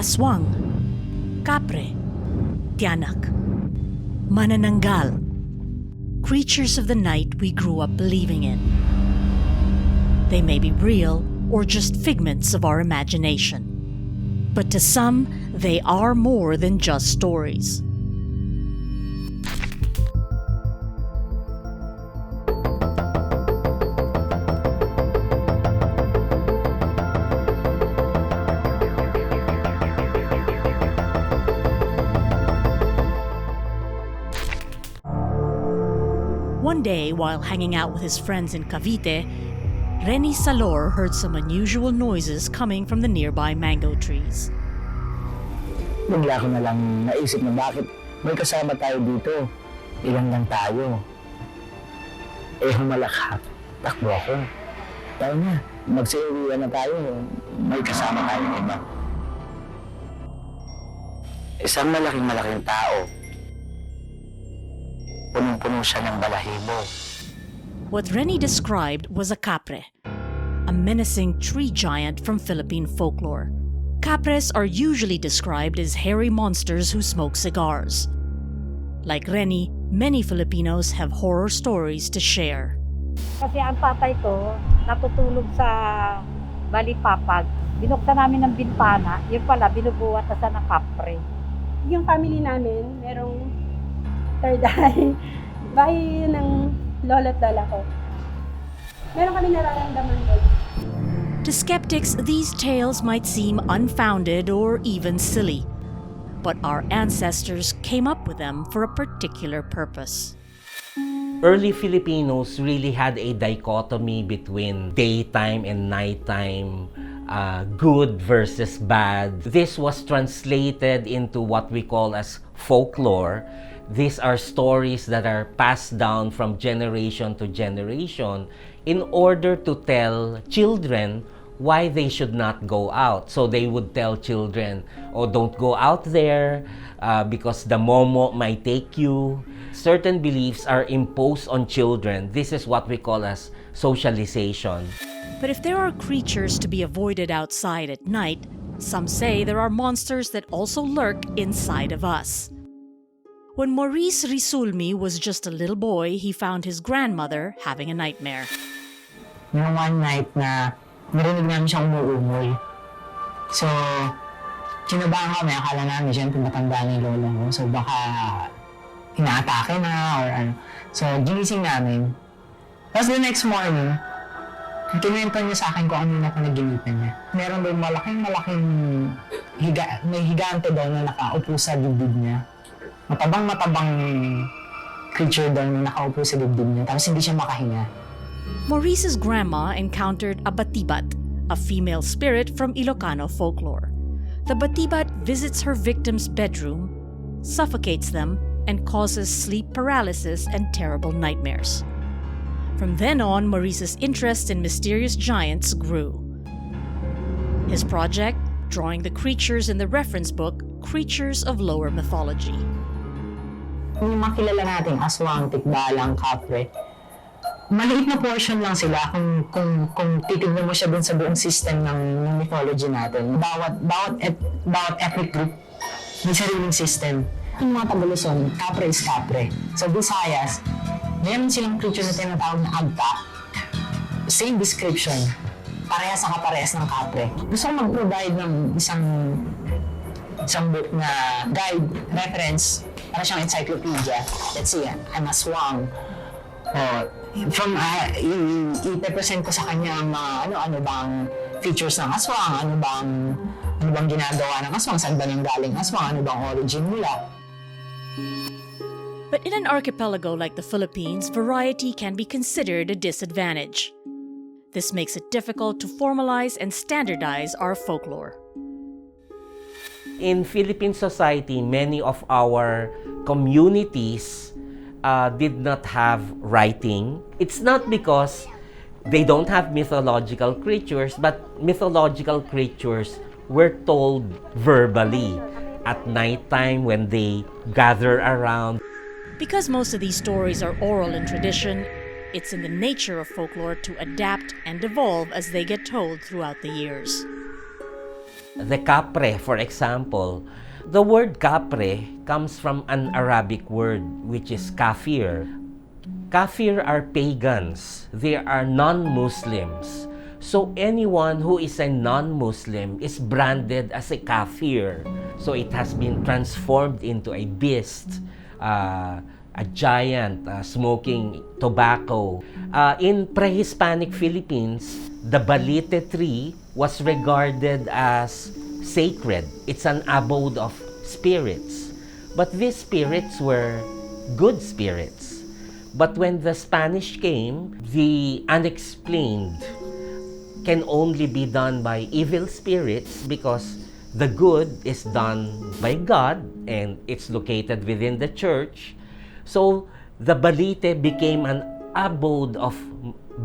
Aswang, kapre, tiyanak, manananggal, creatures of the night we grew up believing in. They may be real or just figments of our imagination. But to some, they are more than just stories. One day, while hanging out with his friends in Cavite, Renny Salor heard some unusual noises coming from the nearby mango trees. Bigla ko na lang naisip na bakit may kasama tayo dito. Ilan lang tayo. Humalakak. Takbo ako. Tayo na, magsa-uwian na tayo. May kasama tayo iba. Isang malaking tao. Punong-puno siya ng balahibo. What Renny described was a kapre, a menacing tree giant from Philippine folklore. Kapres are usually described as hairy monsters who smoke cigars. Like Renny, many Filipinos have horror stories to share. Kasi ang tatay ko natutulog sa balipapag. Binuksan namin ng bintana, yun pala binubuhat na sa ng kapre. Yung family namin, merong third eye. Bahay yun ng lolo't lola ko. Meron kami nararamdaman doon. To skeptics, these tales might seem unfounded or even silly. But our ancestors came up with them for a particular purpose. Early Filipinos really had a dichotomy between daytime and nighttime, good versus bad. This was translated into what we call as folklore. These are stories that are passed down from generation to generation in order to tell children why they should not go out. So they would tell children, oh, don't go out there because the momo might take you. Certain beliefs are imposed on children. This is what we call as socialization. But if there are creatures to be avoided outside at night, some say there are monsters that also lurk inside of us. When Maurice Risulmi was just a little boy, he found his grandmother having a nightmare. Yung one night na narinig namin siyang umuumoy. So, kinabahan kami, akala namin siyempre matanda na yung lolo ko. So, baka inaatake na or ano. So, ginising namin. Tapos the next morning, kinuwento niya sa akin kung ano na panaginipan niya. Meron daw malaking may higante daw na nakaupo sa dibdib niya. Matabang creature daw na nakaupo sa dibdib niya. Tapos hindi siya makahinga. Maurice's grandma encountered a batibat, a female spirit from Ilocano folklore. The batibat visits her victim's bedroom, suffocates them, and causes sleep paralysis and terrible nightmares. From then on, Maurice's interest in mysterious giants grew. His project, drawing the creatures in the reference book, Creatures of Lower Mythology. Yung makilala natin, aswang, tikbalang, kapre, maliit na portion lang sila kung titignan mo siya dun sa buong system ng mythology natin. Bawat ethnic group may sariling system. Yung mga Tagaluzon, kapre is kapre. So Visayas, meron silang creature na tinatawag na agta. Same description. Parehas sa kaparehas ng kapre. Gusto ko mag-provide ng isang book na guide, reference, para siyang encyclopedia. Let's see, I'm aswang. I-present ko sa kanya ano bang features ng aswang, ano bang ginagawa ng aswang, saan ba nang galing aswang, ano bang origin nila. But in an archipelago like the Philippines, variety can be considered a disadvantage. This makes it difficult to formalize and standardize our folklore. In Philippine society, many of our communities did not have writing. It's not because they don't have mythological creatures, but mythological creatures were told verbally at nighttime when they gather around. Because most of these stories are oral in tradition, it's in the nature of folklore to adapt and evolve as they get told throughout the years. The kapre, for example, the word kapre comes from an Arabic word which is kafir. Kafir are pagans. They are non-Muslims. So anyone who is a non-Muslim is branded as a kafir. So it has been transformed into a beast, a giant smoking tobacco. In pre-Hispanic Philippines, the balite tree was regarded as sacred. It's an abode of spirits. But these spirits were good spirits. But when the Spanish came, the unexplained can only be done by evil spirits because the good is done by God and it's located within the church. So the balite became an abode of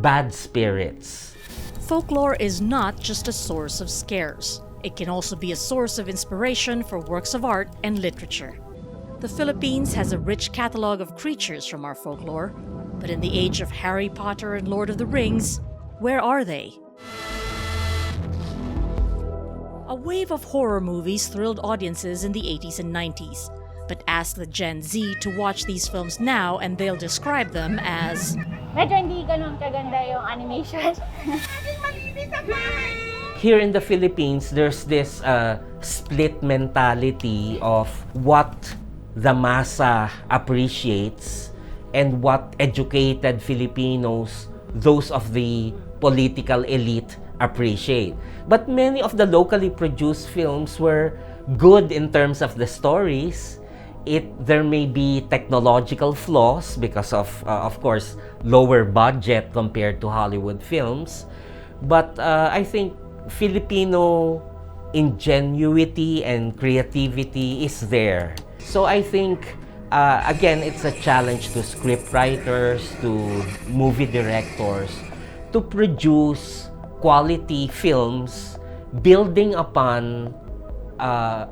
bad spirits. Folklore is not just a source of scares. It can also be a source of inspiration for works of art and literature. The Philippines has a rich catalog of creatures from our folklore, but in the age of Harry Potter and Lord of the Rings, where are they? A wave of horror movies thrilled audiences in the 80s and 90s. But ask the Gen Z to watch these films now and they'll describe them as medyo hindi ganun kaganda yung animation. Here in the Philippines, there's this split mentality of what the masa appreciates and what educated Filipinos, those of the political elite, appreciate. But many of the locally produced films were good in terms of the stories. There may be technological flaws because of course, lower budget compared to Hollywood films. But I think Filipino ingenuity and creativity is there. So I think, again, it's a challenge to scriptwriters, to movie directors, to produce quality films building upon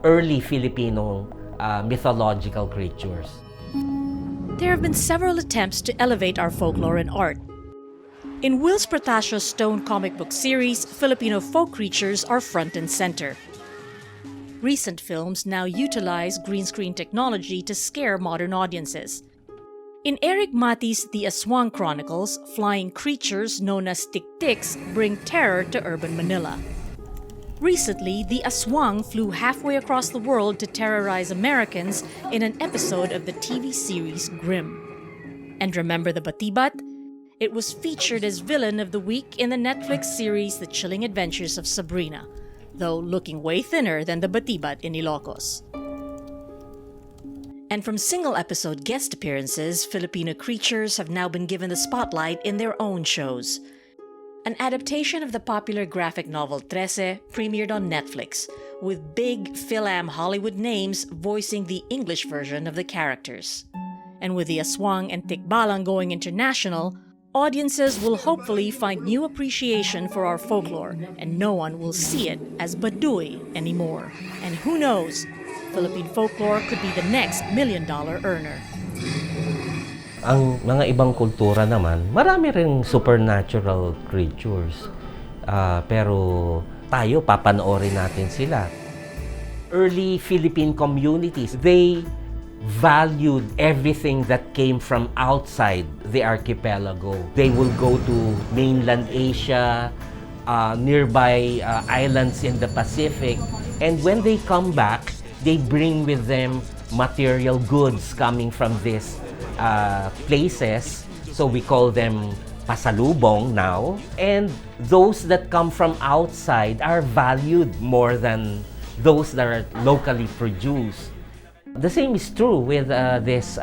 early Filipino mythological creatures. There have been several attempts to elevate our folklore and art. In Wills Protasio's Stone comic book series, Filipino folk creatures are front and center. Recent films now utilize green screen technology to scare modern audiences. In Eric Mati's The Aswang Chronicles, flying creatures known as tik-tiks bring terror to urban Manila. Recently, the Aswang flew halfway across the world to terrorize Americans in an episode of the TV series Grimm. And remember the Batibat? It was featured as villain of the week in the Netflix series The Chilling Adventures of Sabrina, though looking way thinner than the Batibat in Ilocos. And from single episode guest appearances, Filipino creatures have now been given the spotlight in their own shows. An adaptation of the popular graphic novel Trece premiered on Netflix, with big Fil-Am Hollywood names voicing the English version of the characters. And with the Aswang and Tikbalang going international, audiences will hopefully find new appreciation for our folklore, and no one will see it as Baduy anymore. And who knows, Philippine folklore could be the next $1 million earner. Ang mga ibang kultura naman, marami ring supernatural creatures. Pero tayo, papanoorin natin sila. Early Philippine communities, they valued everything that came from outside the archipelago. They will go to mainland Asia, nearby islands in the Pacific, and when they come back, they bring with them material goods coming from these places. So we call them pasalubong now. And those that come from outside are valued more than those that are locally produced. The same is true with these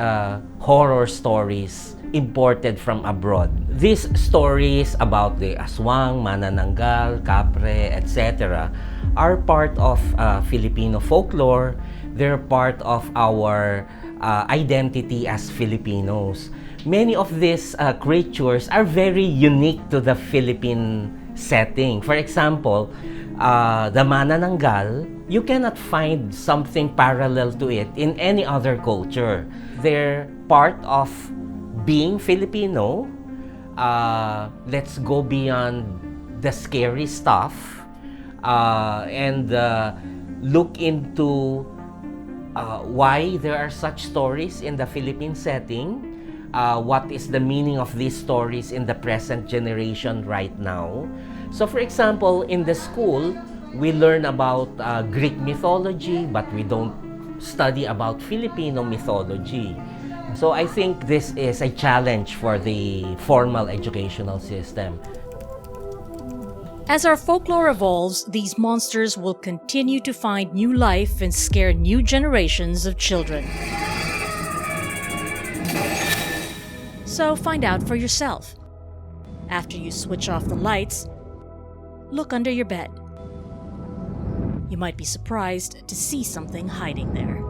horror stories imported from abroad. These stories about the aswang, manananggal, kapre, etc. are part of Filipino folklore. They're part of our identity as Filipinos. Many of these creatures are very unique to the Philippine setting. For example, the manananggal, you cannot find something parallel to it in any other culture. They're part of being Filipino. Let's go beyond the scary stuff. and look into why there are such stories in the Philippine setting, what is the meaning of these stories in the present generation right now. So for example, in the school, we learn about Greek mythology, but we don't study about Filipino mythology. So I think this is a challenge for the formal educational system. As our folklore evolves, these monsters will continue to find new life and scare new generations of children. So find out for yourself. After you switch off the lights, look under your bed. You might be surprised to see something hiding there.